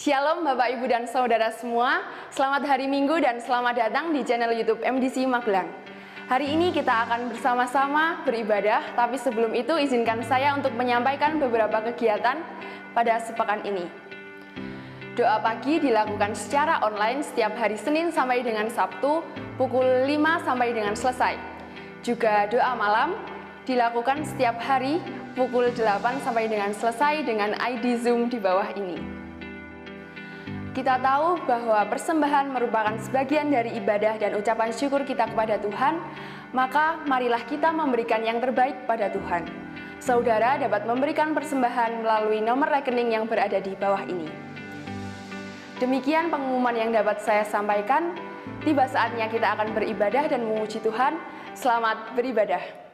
Shalom Bapak Ibu dan Saudara semua, selamat hari Minggu dan selamat datang di channel YouTube MDC Magelang. Hari ini kita akan bersama-sama beribadah, tapi sebelum itu izinkan saya untuk menyampaikan beberapa kegiatan pada sepekan ini. Doa pagi dilakukan secara online setiap hari Senin sampai dengan Sabtu pukul 5 sampai dengan selesai. Juga doa malam dilakukan setiap hari pukul 8 sampai dengan selesai dengan ID Zoom di bawah ini. Kita tahu bahwa persembahan merupakan sebagian dari ibadah dan ucapan syukur kita kepada Tuhan, maka marilah kita memberikan yang terbaik pada Tuhan. Saudara dapat memberikan persembahan melalui nomor rekening yang berada di bawah ini. Demikian pengumuman yang dapat saya sampaikan. Tiba saatnya kita akan beribadah dan memuji Tuhan. Selamat beribadah.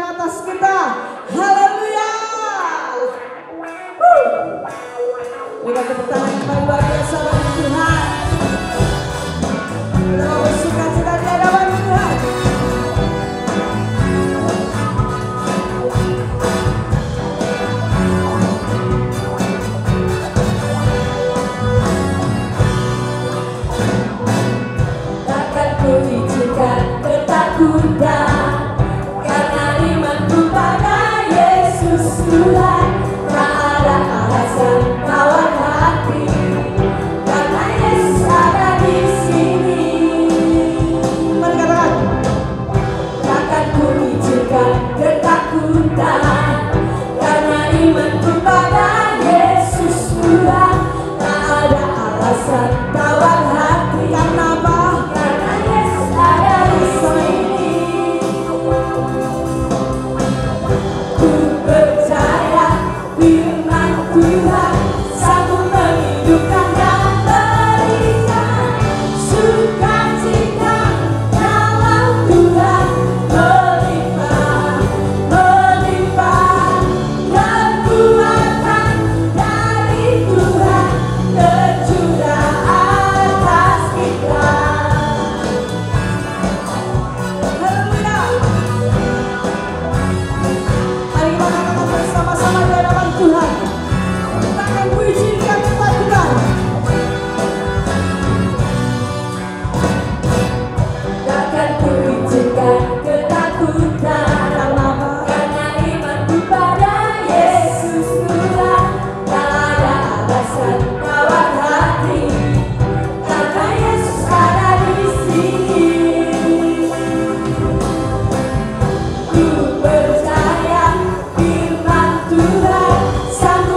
Tuhan atas kita. Haleluya. Berikan tepuk tangan yang paling luar biasa bagi Tuhan. Kita bersuka cita di hadapan Tuhan. Takkan ku izinkan ketakutan, karena imanku pada Yesus Tuhan. Tak ada alasan tawar hati, karena Yesus ada di sini. Mari katakan. Takkan ku izinkan ketakutan, karena imanku pada Yesus Tuhan. Tak ada alasan tawar hati, Karena apa? karena Yesus ada di sini. Ku percaya firman Tuhan sanggup menghidupkan dan berikan sukacita dalam Tuhan, melimpah, melimpah kekuatan dari Tuhan tercurah atas kita. Haleluya. Mari kita katakan bersama-sama di hadapan Tuhan. Takkan ku izinkan ketakutan. Takkan ku izinkan ketakutan, Karena apa? karena imanku pada Yesus Tuhan. Tak ada alasan tawar hati, karena Yesus ada di sini. Ku percaya firman Tuhan sanggup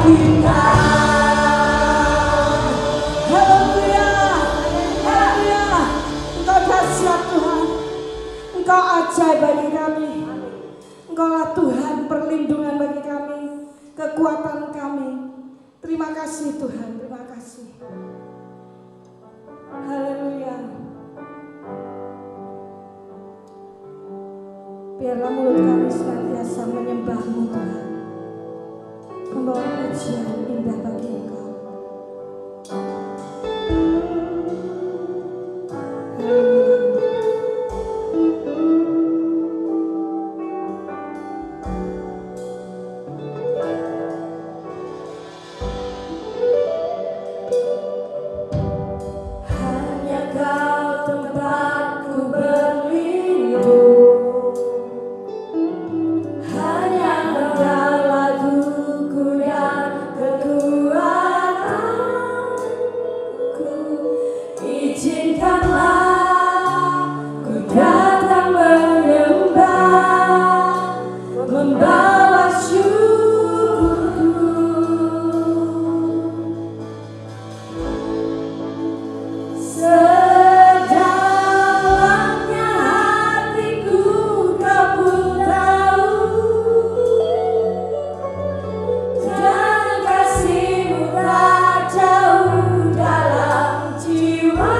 kita. Haleluya, haleluya. Engkau dahsyat Tuhan, Engkau ajaib bagi kami. Engkaulah Tuhan perlindungan bagi kami, kekuatan kami. Terima kasih Tuhan, terima kasih. Haleluya. Biarlah mulut kami senantiasa menyembah-Mu Tuhan, membawa pujian indah bagi Engkau. Haleluya. Hanya Kau tempatku berlindung, hanya Engkau laguku dan kekuatanku. Izinkanlah ku datang menyembah, membawa syukurku. Sedalamnya hatiku Kau pun tahu, dan kasih-Mu tak jauh dalam jiwaku.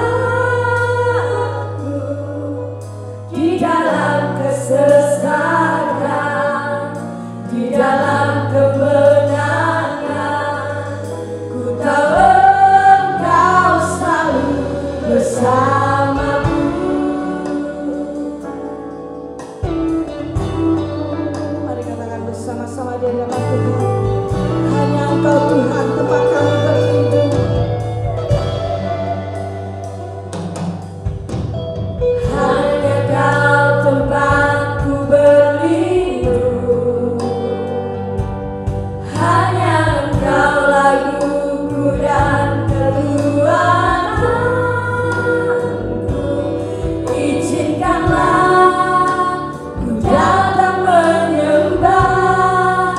Di dalam kesesakan, di dalam kemenangan, ku tahu Engkau selalu bersamaku. Mari katakan bersama-sama di hadapan Tuhan. Hanya Engkau Tuhan tempat kami berlindung. Hanya Kau tempatku berlindung, hanya Engkau laguku dan kekuatanku. Izinkanlah ku datang menyembah,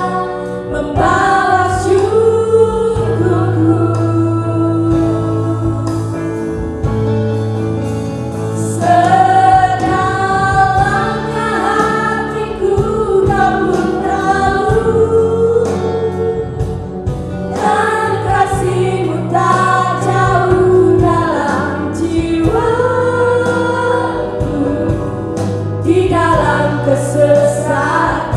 membawa syukurku. Sedalamnya hatiku Kau pun tahu, dan kasih-Mu tak jauh dalam jiwaku. Di dalam kesesakan,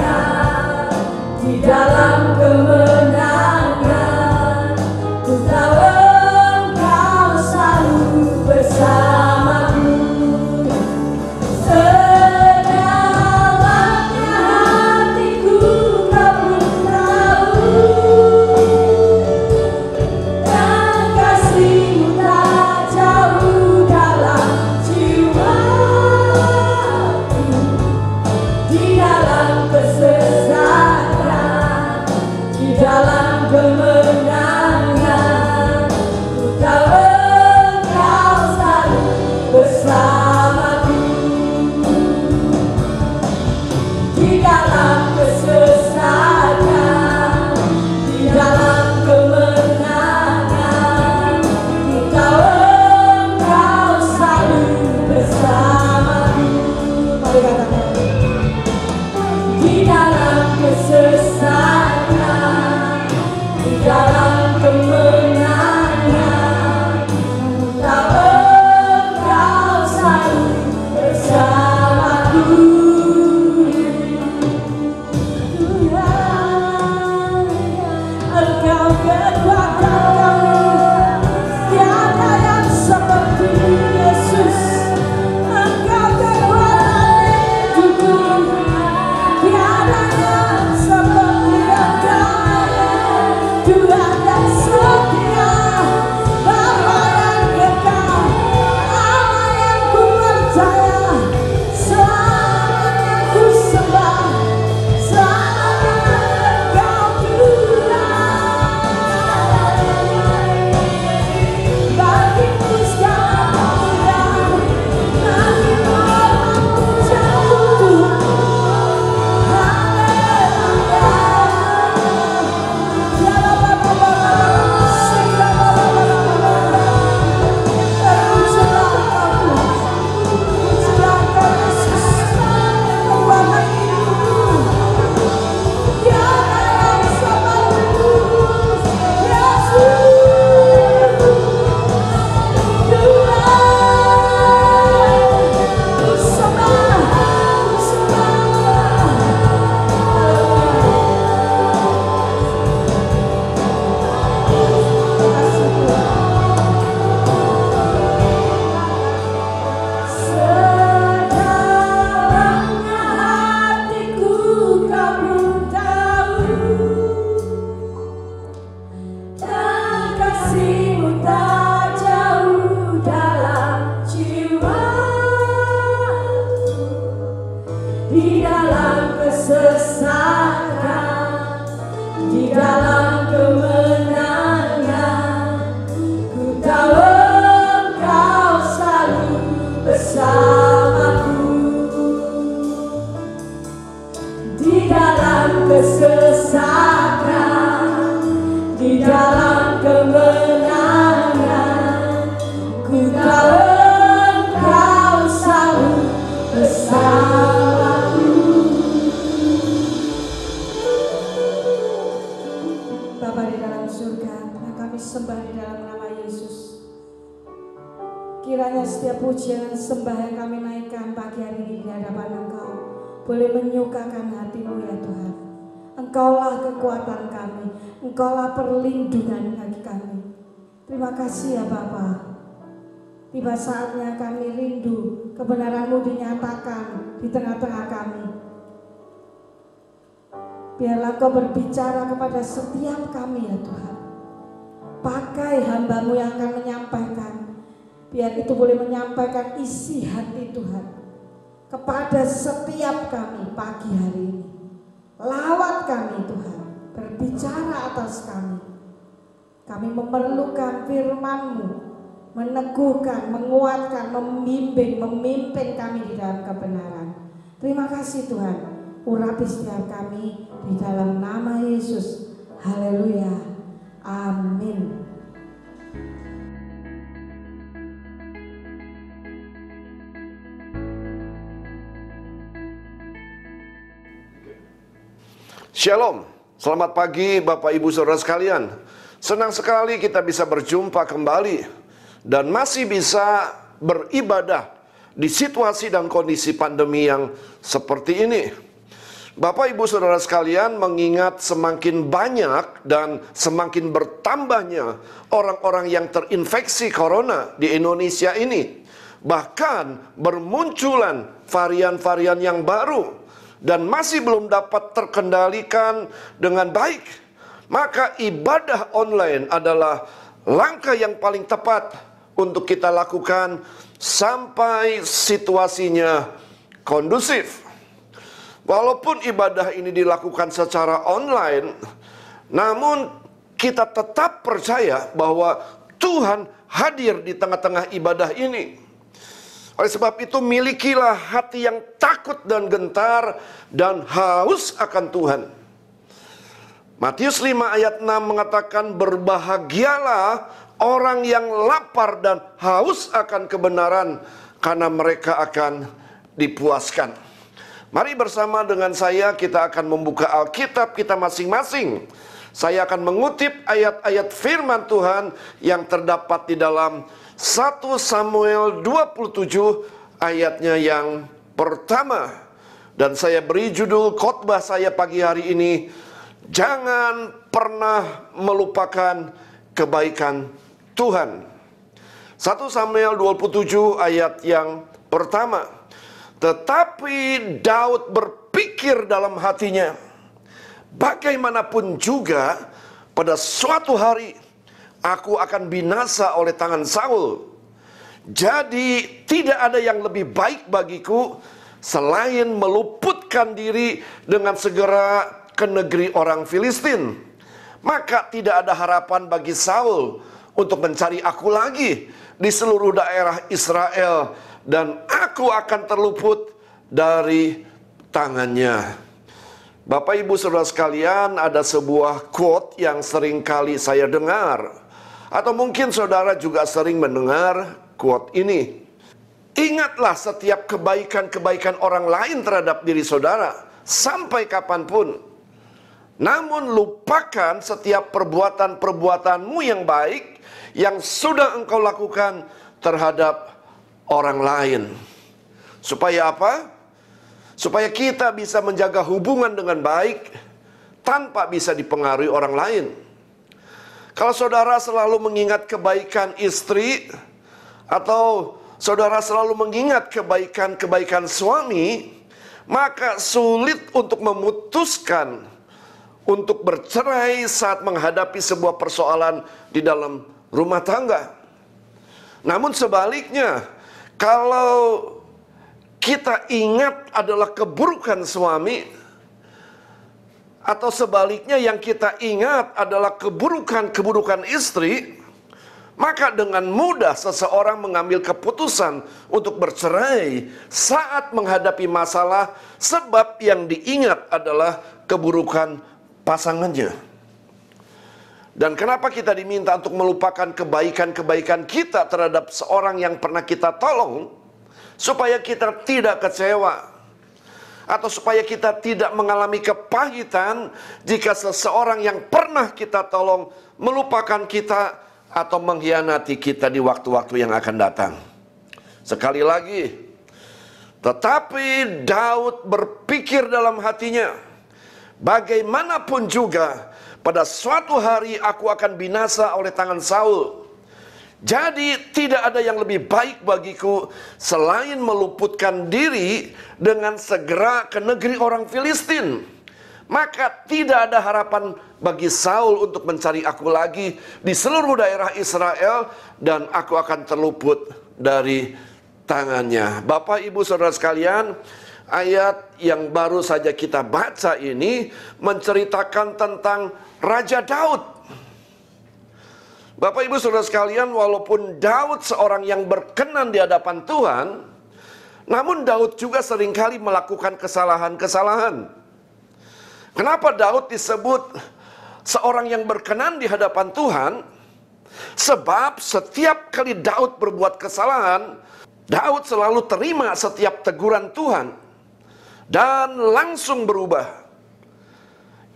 di dalam kemenangan, ku tahu Engkau selalu bersamaku. Sedalamnya hatiku Kau pun tahu, dan kasih-Mu tak jauh dalam jiwaku. Di dalam kesesakan, di dalam kemenangan, ku tahu Engkau selalu bersamaku. Di dalam kesesakan, di dalam kemenangan, ku tahu Engkau selalu bersamaku. Mari katakan. Di dalam kesesakan, di dalam kemenangan, ku tahu Engkau selalu bersamaku. Tuhan, Engkau kekuatan kami, tiada yang seperti Yesus. Engkau kekuatan hidupku, tiada yang seperti Engkau. Tuhan yang setia, Bapa yang kekal, Allah yang ku percaya, selamanya ku sembah, selamanya Engkau Tuhan. sembah di dalam nama Yesus. Kiranya setiap pujian dan sembah yang kami naikkan pagi hari ini di hadapan Engkau boleh menyukakan hatimu ya Tuhan. Engkaulah kekuatan kami, Engkaulah perlindungan bagi kami. Terima kasih ya Bapa. Tiba saatnya kami rindu kebenaran-Mu dinyatakan di tengah-tengah kami. Biarlah Kau berbicara kepada setiap kami ya Tuhan. Pakai hamba-Mu yang akan menyampaikan. Biar itu boleh menyampaikan isi hati Tuhan kepada setiap kami pagi hari ini. Lawat kami Tuhan, berbicara atas kami. Kami memerlukan firman-Mu, meneguhkan, menguatkan, membimbing, memimpin kami di dalam kebenaran. Terima kasih Tuhan, urapi setiap kami di dalam nama Yesus. Haleluya, amin. Shalom, selamat pagi Bapak Ibu Saudara sekalian. Senang sekali kita bisa berjumpa kembali dan masih bisa beribadah di situasi dan kondisi pandemi yang seperti ini. Bapak Ibu Saudara sekalian, mengingat semakin banyak dan semakin bertambahnya orang-orang yang terinfeksi corona di Indonesia ini, bahkan bermunculan varian-varian yang baru dan masih belum dapat terkendalikan dengan baik, maka ibadah online adalah langkah yang paling tepat untuk kita lakukan sampai situasinya kondusif. Walaupun ibadah ini dilakukan secara online, namun kita tetap percaya bahwa Tuhan hadir di tengah-tengah ibadah ini. Oleh sebab itu, milikilah hati yang takut dan gentar dan haus akan Tuhan. Matius 5 ayat 6 mengatakan, berbahagialah orang yang lapar dan haus akan kebenaran, karena mereka akan dipuaskan. Mari bersama dengan saya kita akan membuka Alkitab kita masing-masing. Saya akan mengutip ayat-ayat firman Tuhan yang terdapat di dalam 1 Samuel 27 ayatnya yang pertama. Dan saya beri judul khotbah saya pagi hari ini, jangan pernah melupakan kebaikan Tuhan. 1 Samuel 27 ayat yang pertama. Tetapi Daud berpikir dalam hatinya, bagaimanapun juga pada suatu hari aku akan binasa oleh tangan Saul. Jadi tidak ada yang lebih baik bagiku selain meluputkan diri dengan segera ke negeri orang Filistin. Maka tidak ada harapan bagi Saul untuk mencari aku lagi di seluruh daerah Israel, dan aku akan terluput dari tangannya. Bapak Ibu Saudara sekalian, ada sebuah quote yang sering kali saya dengar, atau mungkin saudara juga sering mendengar quote ini. Ingatlah setiap kebaikan-kebaikan orang lain terhadap diri saudara sampai kapanpun. Namun lupakan setiap perbuatan-perbuatanmu yang baik yang sudah engkau lakukan terhadap orang lain. Supaya apa? Supaya kita bisa menjaga hubungan dengan baik tanpa bisa dipengaruhi orang lain. Kalau saudara selalu mengingat kebaikan istri, atau saudara selalu mengingat kebaikan-kebaikan suami, maka sulit untuk memutuskan untuk bercerai saat menghadapi sebuah persoalan di dalam rumah tangga. Namun sebaliknya, kalau kita ingat adalah keburukan suami, atau sebaliknya yang kita ingat adalah keburukan istri, maka dengan mudah seseorang mengambil keputusan untuk bercerai saat menghadapi masalah, sebab yang diingat adalah keburukan pasangannya. Dan kenapa kita diminta untuk melupakan kebaikan-kebaikan kita terhadap seorang yang pernah kita tolong? Supaya kita tidak kecewa. atau supaya kita tidak mengalami kepahitan jika seseorang yang pernah kita tolong melupakan kita atau mengkhianati kita di waktu-waktu yang akan datang. Sekali lagi, tetapi Daud berpikir dalam hatinya, bagaimanapun juga pada suatu hari aku akan binasa oleh tangan Saul. Jadi tidak ada yang lebih baik bagiku selain meluputkan diri dengan segera ke negeri orang Filistin. Maka tidak ada harapan bagi Saul untuk mencari aku lagi di seluruh daerah Israel, dan aku akan terluput dari tangannya. Bapak, Ibu, Saudara sekalian, ayat yang baru saja kita baca ini menceritakan tentang Raja Daud. Bapak, Ibu, Saudara sekalian, walaupun Daud seorang yang berkenan di hadapan Tuhan, namun Daud juga seringkali melakukan kesalahan-kesalahan. Kenapa Daud disebut seorang yang berkenan di hadapan Tuhan? Sebab setiap kali Daud berbuat kesalahan, Daud selalu terima setiap teguran Tuhan dan langsung berubah.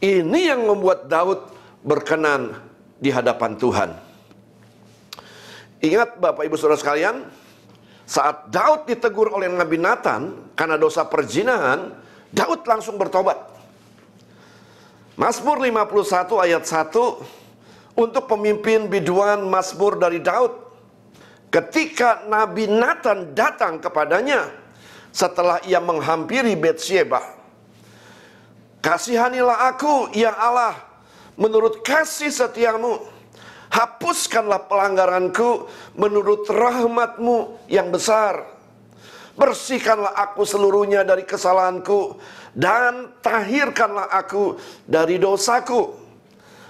Ini yang membuat Daud berkenan di hadapan Tuhan. Ingat Bapak, Ibu, Saudara sekalian, saat Daud ditegur oleh Nabi Nathan karena dosa perzinahan, Daud langsung bertobat. Mazmur 51 ayat 1 untuk pemimpin biduan Mazmur dari Daud. Ketika Nabi Nathan datang kepadanya setelah ia menghampiri Betsyeba, kasihanilah aku ya Allah menurut kasih setiamu. Hapuskanlah pelanggaranku menurut rahmat-Mu yang besar. Bersihkanlah aku seluruhnya dari kesalahanku, dan tahirkanlah aku dari dosaku.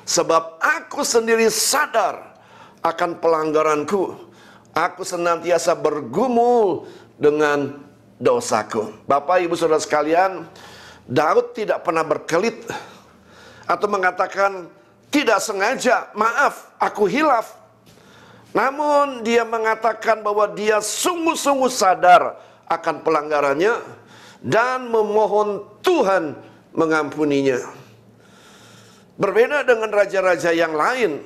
Sebab aku sendiri sadar akan pelanggaranku. Aku senantiasa bergumul dengan dosaku. Bapak, Ibu, Saudara sekalian, Daud tidak pernah berkelit atau mengatakan, tidak sengaja, maaf, aku hilaf. Namun dia mengatakan bahwa dia sungguh-sungguh sadar akan pelanggarannya dan memohon Tuhan mengampuninya. Berbeda dengan raja-raja yang lain,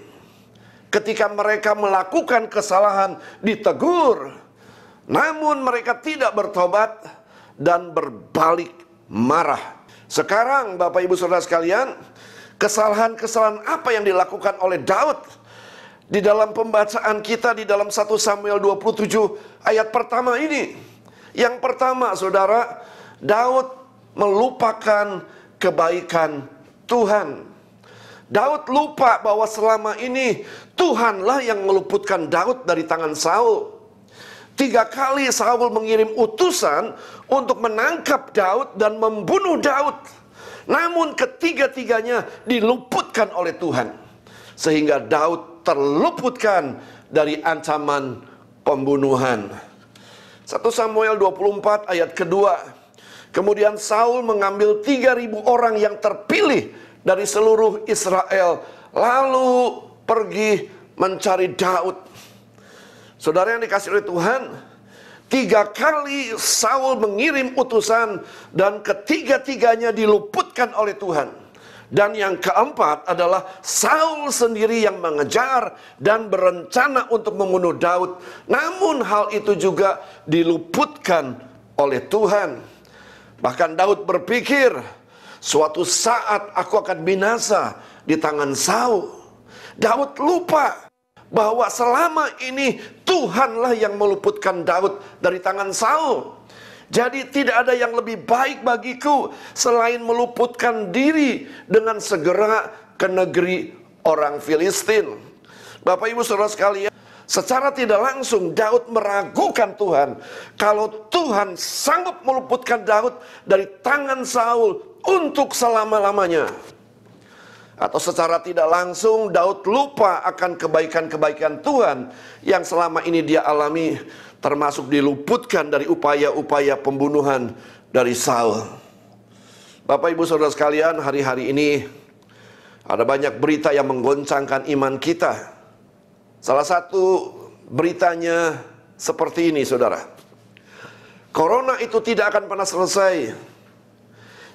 ketika mereka melakukan kesalahan ditegur, namun mereka tidak bertobat dan berbalik marah. Sekarang Bapak, Ibu, Saudara sekalian, kesalahan-kesalahan apa yang dilakukan oleh Daud di dalam pembacaan kita di dalam 1 Samuel 27 ayat pertama ini? Yang pertama, Saudara, Daud melupakan kebaikan Tuhan. Daud lupa bahwa selama ini Tuhanlah yang meluputkan Daud dari tangan Saul. 3 kali Saul mengirim utusan untuk menangkap Daud dan membunuh Daud. Namun ketiga-tiganya diluputkan oleh Tuhan, sehingga Daud terluputkan dari ancaman pembunuhan. 1 Samuel 24 ayat kedua. Kemudian Saul mengambil 3.000 orang yang terpilih dari seluruh Israel, lalu pergi mencari Daud. Saudara yang dikasihi oleh Tuhan, 3 kali Saul mengirim utusan dan ketiga-tiganya diluputkan oleh Tuhan. Dan yang keempat adalah Saul sendiri yang mengejar dan berencana untuk membunuh Daud. Namun hal itu juga diluputkan oleh Tuhan. Bahkan Daud berpikir, suatu saat aku akan binasa di tangan Saul. Daud lupa bahwa selama ini Tuhanlah yang meluputkan Daud dari tangan Saul. Jadi tidak ada yang lebih baik bagiku selain meluputkan diri dengan segera ke negeri orang Filistin. Bapak, Ibu, Saudara sekalian, secara tidak langsung Daud meragukan Tuhan. Kalau Tuhan sanggup meluputkan Daud dari tangan Saul untuk selama-lamanya. Atau secara tidak langsung Daud lupa akan kebaikan-kebaikan Tuhan yang selama ini dia alami, termasuk diluputkan dari upaya-upaya pembunuhan dari Saul. Bapak, Ibu, Saudara sekalian, hari-hari ini ada banyak berita yang menggoncangkan iman kita. Salah satu beritanya seperti ini, Saudara. Corona itu tidak akan pernah selesai.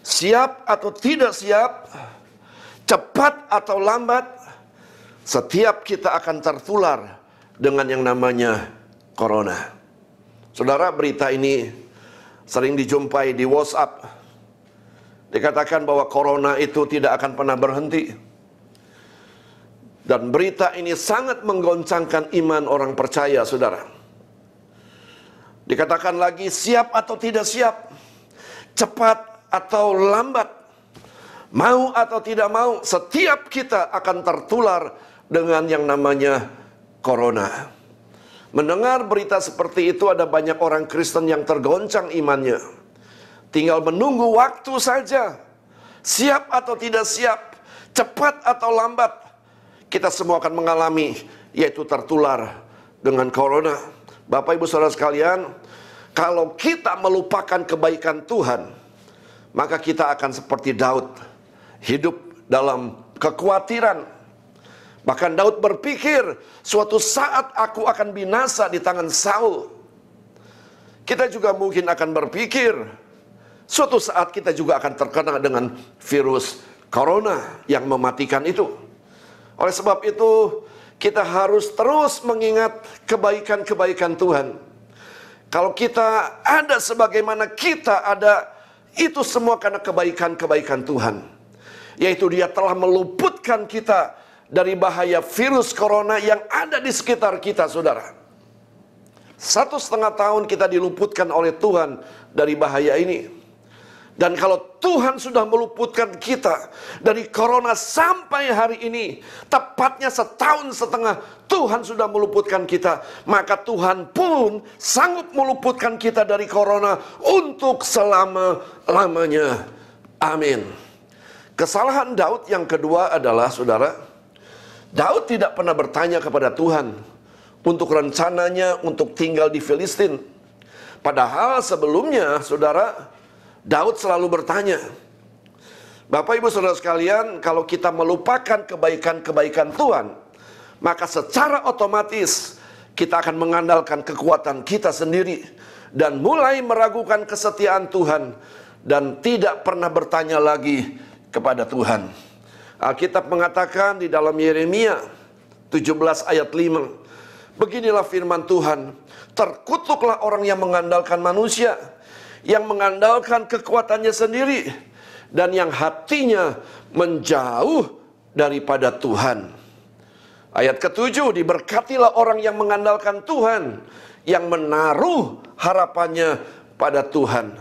siap atau tidak siap, cepat atau lambat, setiap kita akan tertular dengan yang namanya corona. Saudara, berita ini sering dijumpai di WhatsApp. Dikatakan bahwa corona itu tidak akan pernah berhenti. Dan berita ini sangat menggoncangkan iman orang percaya, saudara. Dikatakan lagi, siap atau tidak siap, cepat atau lambat, mau atau tidak mau, setiap kita akan tertular dengan yang namanya corona. Mendengar berita seperti itu, ada banyak orang Kristen yang tergoncang imannya. Tinggal menunggu waktu saja. Siap atau tidak siap, cepat atau lambat, kita semua akan mengalami, yaitu tertular dengan corona. Bapak Ibu Saudara sekalian, kalau kita melupakan kebaikan Tuhan, maka kita akan seperti Daud, hidup dalam kekhawatiran. Bahkan Daud berpikir, suatu saat aku akan binasa di tangan Saul. Kita juga mungkin akan berpikir, suatu saat kita juga akan terkena dengan virus corona yang mematikan itu. Oleh sebab itu, kita harus terus mengingat kebaikan-kebaikan Tuhan. Kalau kita ada sebagaimana kita ada, itu semua karena kebaikan-kebaikan Tuhan. Yaitu Dia telah meluputkan kita dari bahaya virus corona yang ada di sekitar kita, saudara. 1,5 tahun kita diluputkan oleh Tuhan dari bahaya ini. Dan kalau Tuhan sudah meluputkan kita dari corona sampai hari ini, tepatnya 1,5 tahun Tuhan sudah meluputkan kita, maka Tuhan pun sanggup meluputkan kita dari corona untuk selama-lamanya. Amin. Kesalahan Daud yang kedua adalah, saudara, Daud tidak pernah bertanya kepada Tuhan untuk rencananya untuk tinggal di Filistin. Padahal sebelumnya, saudara, Daud selalu bertanya. Bapak Ibu Saudara sekalian, kalau kita melupakan kebaikan-kebaikan Tuhan, maka secara otomatis kita akan mengandalkan kekuatan kita sendiri dan mulai meragukan kesetiaan Tuhan dan tidak pernah bertanya lagi kepada Tuhan. Alkitab mengatakan di dalam Yeremia 17 ayat 5, beginilah firman Tuhan, terkutuklah orang yang mengandalkan manusia, yang mengandalkan kekuatannya sendiri, dan yang hatinya menjauh daripada Tuhan. Ayat ke-7, diberkatilah orang yang mengandalkan Tuhan, yang menaruh harapannya pada Tuhan.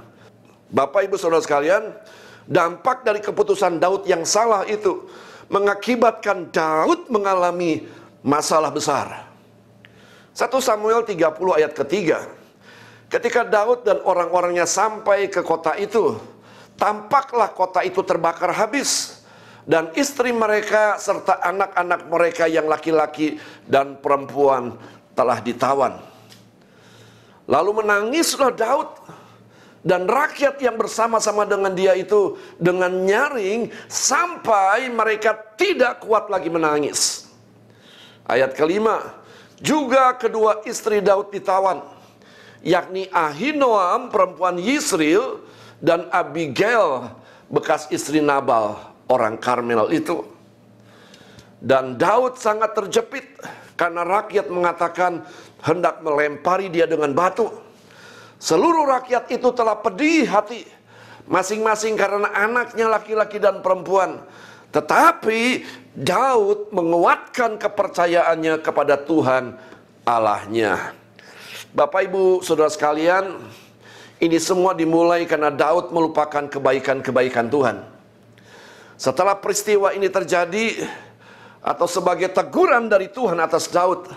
Bapak Ibu Saudara sekalian, dampak dari keputusan Daud yang salah itu mengakibatkan Daud mengalami masalah besar. 1 Samuel 30 ayat ke-3, ketika Daud dan orang-orangnya sampai ke kota itu, tampaklah kota itu terbakar habis, dan istri mereka serta anak-anak mereka yang laki-laki dan perempuan telah ditawan. Lalu menangislah Daud dan rakyat yang bersama-sama dengan dia itu dengan nyaring sampai mereka tidak kuat lagi menangis. Ayat ke-5, juga kedua istri Daud ditawan, yakni Ahinoam perempuan Yisril dan Abigail bekas istri Nabal orang Karmel itu. Dan Daud sangat terjepit karena rakyat mengatakan hendak melempari dia dengan batu. Seluruh rakyat itu telah pedih hati, masing-masing karena anaknya laki-laki dan perempuan. Tetapi Daud menguatkan kepercayaannya kepada Tuhan Allahnya. Bapak Ibu Saudara sekalian, ini semua dimulai karena Daud melupakan kebaikan-kebaikan Tuhan. Setelah peristiwa ini terjadi, atau sebagai teguran dari Tuhan atas Daud,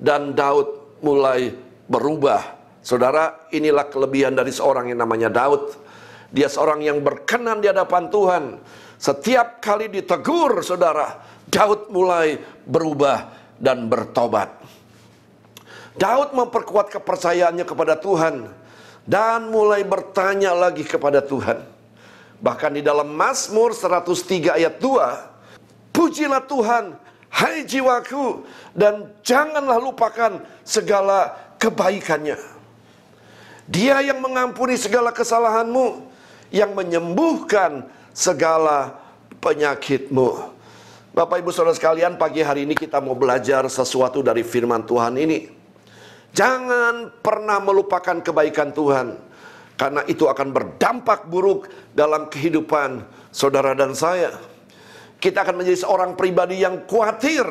dan Daud mulai berubah. Saudara, inilah kelebihan dari seorang yang namanya Daud. Dia seorang yang berkenan di hadapan Tuhan. Setiap kali ditegur, saudara, Daud mulai berubah dan bertobat. Daud memperkuat kepercayaannya kepada Tuhan dan mulai bertanya lagi kepada Tuhan. Bahkan di dalam Mazmur 103 ayat 2, pujilah Tuhan, hai jiwaku, dan janganlah lupakan segala kebaikannya. Dia yang mengampuni segala kesalahanmu, yang menyembuhkan segala penyakitmu. Bapak Ibu Saudara sekalian, pagi hari ini kita mau belajar sesuatu dari firman Tuhan ini. Jangan pernah melupakan kebaikan Tuhan, karena itu akan berdampak buruk dalam kehidupan saudara dan saya. Kita akan menjadi seorang pribadi yang khawatir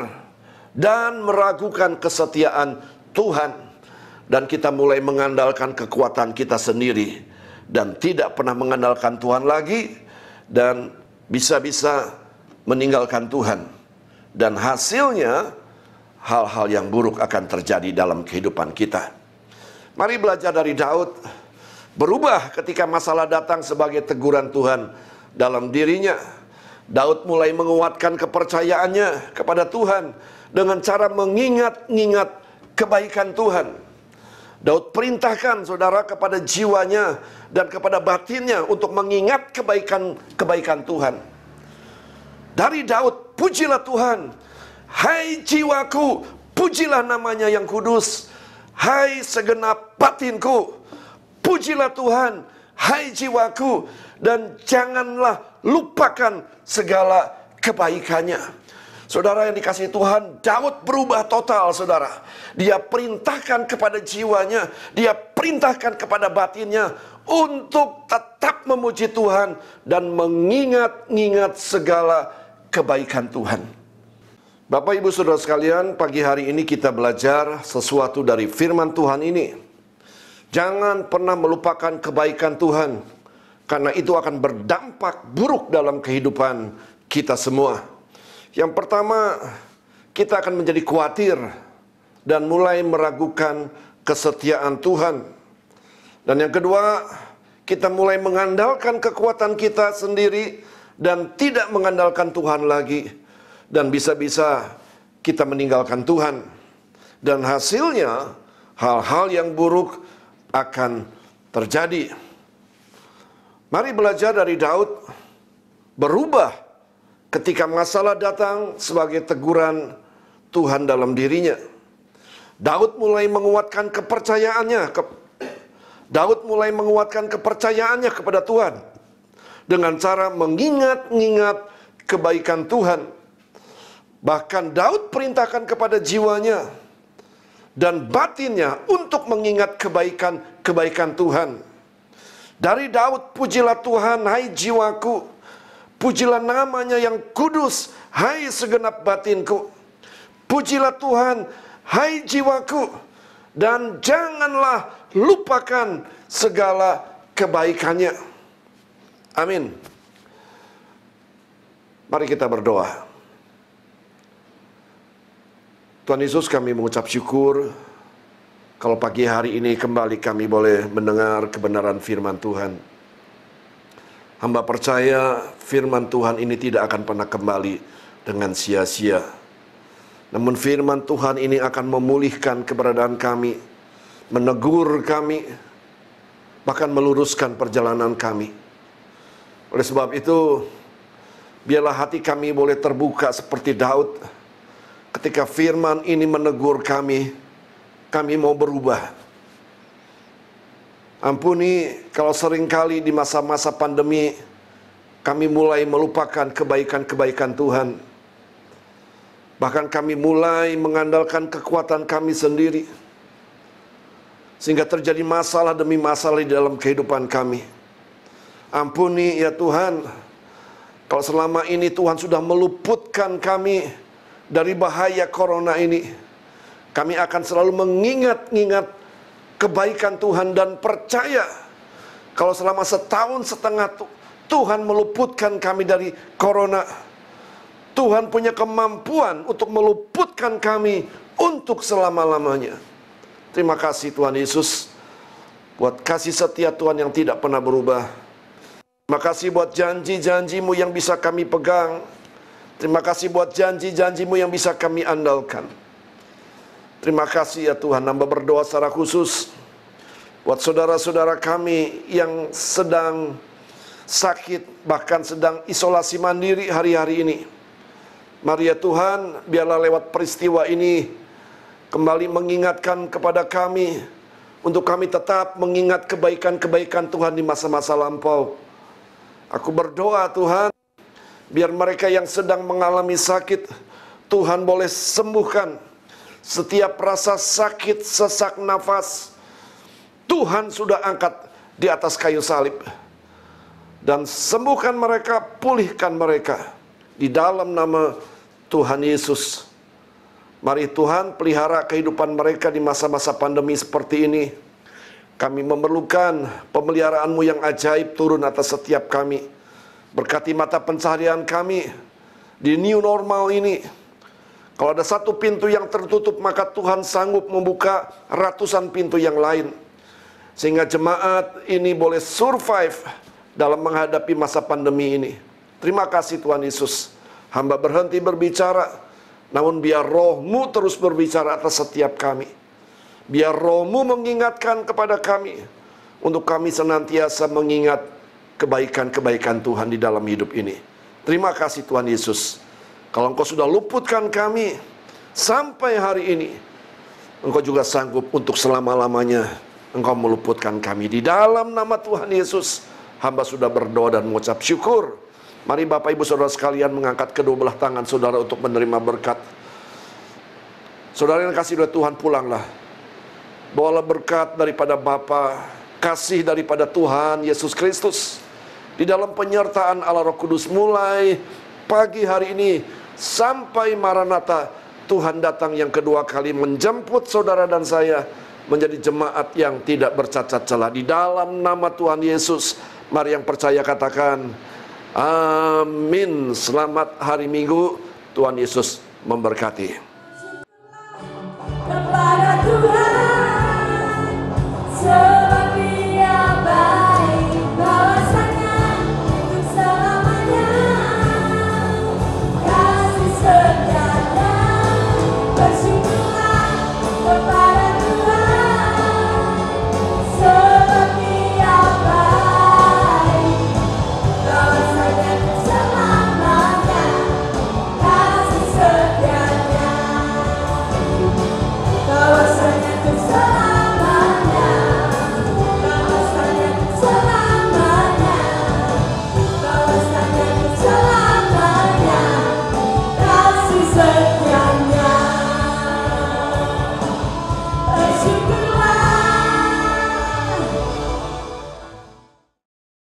dan meragukan kesetiaan Tuhan. Dan kita mulai mengandalkan kekuatan kita sendiri dan tidak pernah mengandalkan Tuhan lagi, dan bisa-bisa meninggalkan Tuhan. Dan hasilnya hal-hal yang buruk akan terjadi dalam kehidupan kita. Mari belajar dari Daud. Berubah ketika masalah datang sebagai teguran Tuhan dalam dirinya. Daud mulai menguatkan kepercayaannya kepada Tuhan dengan cara mengingat-ingat kebaikan Tuhan. Daud perintahkan saudara kepada jiwanya dan kepada batinnya untuk mengingat kebaikan Tuhan. Dari Daud, pujilah Tuhan. Hai jiwaku, pujilah namanya yang kudus. Hai segenap batinku, pujilah Tuhan. Hai jiwaku, dan janganlah lupakan segala kebaikannya. Saudara yang dikasihi Tuhan, Daud berubah total, saudara. Dia perintahkan kepada jiwanya, dia perintahkan kepada batinnya untuk tetap memuji Tuhan dan mengingat-ingat segala kebaikan Tuhan. Bapak Ibu Saudara sekalian, pagi hari ini kita belajar sesuatu dari firman Tuhan ini. Jangan pernah melupakan kebaikan Tuhan, karena itu akan berdampak buruk dalam kehidupan kita semua. Yang pertama, kita akan menjadi khawatir dan mulai meragukan kesetiaan Tuhan. Dan yang kedua, kita mulai mengandalkan kekuatan kita sendiri dan tidak mengandalkan Tuhan lagi. Dan bisa-bisa kita meninggalkan Tuhan. Dan hasilnya hal-hal yang buruk akan terjadi. Mari belajar dari Daud. Berubah ketika masalah datang sebagai teguran Tuhan dalam dirinya. Daud mulai menguatkan kepercayaannya. Daud mulai menguatkan kepercayaannya kepada Tuhan dengan cara mengingat-ingat kebaikan Tuhan. Bahkan Daud perintahkan kepada jiwanya dan batinnya untuk mengingat kebaikan Tuhan. Dari Daud, pujilah Tuhan, hai jiwaku. Pujilah namanya yang kudus, hai segenap batinku. Pujilah Tuhan, hai jiwaku. Dan janganlah lupakan segala kebaikannya. Amin. Mari kita berdoa. Tuhan Yesus, kami mengucap syukur kalau pagi hari ini kembali kami boleh mendengar kebenaran firman Tuhan. Hamba percaya firman Tuhan ini tidak akan pernah kembali dengan sia-sia. Namun firman Tuhan ini akan memulihkan keberadaan kami, menegur kami, bahkan meluruskan perjalanan kami. Oleh sebab itu, biarlah hati kami boleh terbuka seperti Daud. Ketika firman ini menegur kami mau berubah. Ampuni kalau seringkali di masa-masa pandemi kami mulai melupakan kebaikan-kebaikan Tuhan. Bahkan kami mulai mengandalkan kekuatan kami sendiri, sehingga terjadi masalah demi masalah di dalam kehidupan kami. Ampuni ya Tuhan, kalau selama ini Tuhan sudah meluputkan kami dari bahaya corona ini. Kami akan selalu mengingat-ingat kebaikan Tuhan dan percaya kalau selama setahun setengah Tuhan meluputkan kami dari corona, Tuhan punya kemampuan untuk meluputkan kami untuk selama-lamanya. Terima kasih Tuhan Yesus buat kasih setia Tuhan yang tidak pernah berubah. Terima kasih buat janji-janji-Mu yang bisa kami pegang. Terima kasih buat janji-janji-Mu yang bisa kami andalkan. Terima kasih ya Tuhan. Hamba berdoa secara khusus buat saudara-saudara kami yang sedang sakit, bahkan sedang isolasi mandiri hari-hari ini. Mari ya Tuhan, biarlah lewat peristiwa ini kembali mengingatkan kepada kami, untuk kami tetap mengingat kebaikan-kebaikan Tuhan di masa-masa lampau. Aku berdoa Tuhan, biar mereka yang sedang mengalami sakit, Tuhan boleh sembuhkan. Setiap rasa sakit, sesak nafas, Tuhan sudah angkat di atas kayu salib. Dan sembuhkan mereka, pulihkan mereka. Di dalam nama Tuhan Yesus. Mari Tuhan pelihara kehidupan mereka di masa-masa pandemi seperti ini. Kami memerlukan pemeliharaan-Mu yang ajaib turun atas setiap kami. Berkati mata pencaharian kami di new normal ini. Kalau ada satu pintu yang tertutup, maka Tuhan sanggup membuka ratusan pintu yang lain. Sehingga jemaat ini boleh survive dalam menghadapi masa pandemi ini. Terima kasih Tuhan Yesus. Hamba berhenti berbicara, namun biar Roh-Mu terus berbicara atas setiap kami. Biar Roh-Mu mengingatkan kepada kami, untuk kami senantiasa mengingat kebaikan-kebaikan Tuhan di dalam hidup ini. Terima kasih Tuhan Yesus. Kalau Engkau sudah luputkan kami sampai hari ini, Engkau juga sanggup untuk selama-lamanya Engkau meluputkan kami. Di dalam nama Tuhan Yesus, hamba sudah berdoa dan mengucap syukur. Mari Bapak Ibu Saudara sekalian mengangkat kedua belah tangan saudara untuk menerima berkat. Saudara yang kasih oleh Tuhan, pulanglah. Bawalah berkat daripada Bapa, kasih daripada Tuhan Yesus Kristus, di dalam penyertaan Allah Roh Kudus mulai pagi hari ini sampai Maranatha, Tuhan datang yang kedua kali menjemput saudara dan saya menjadi jemaat yang tidak bercacat celah. Di dalam nama Tuhan Yesus, mari yang percaya katakan amin. Selamat hari Minggu, Tuhan Yesus memberkati.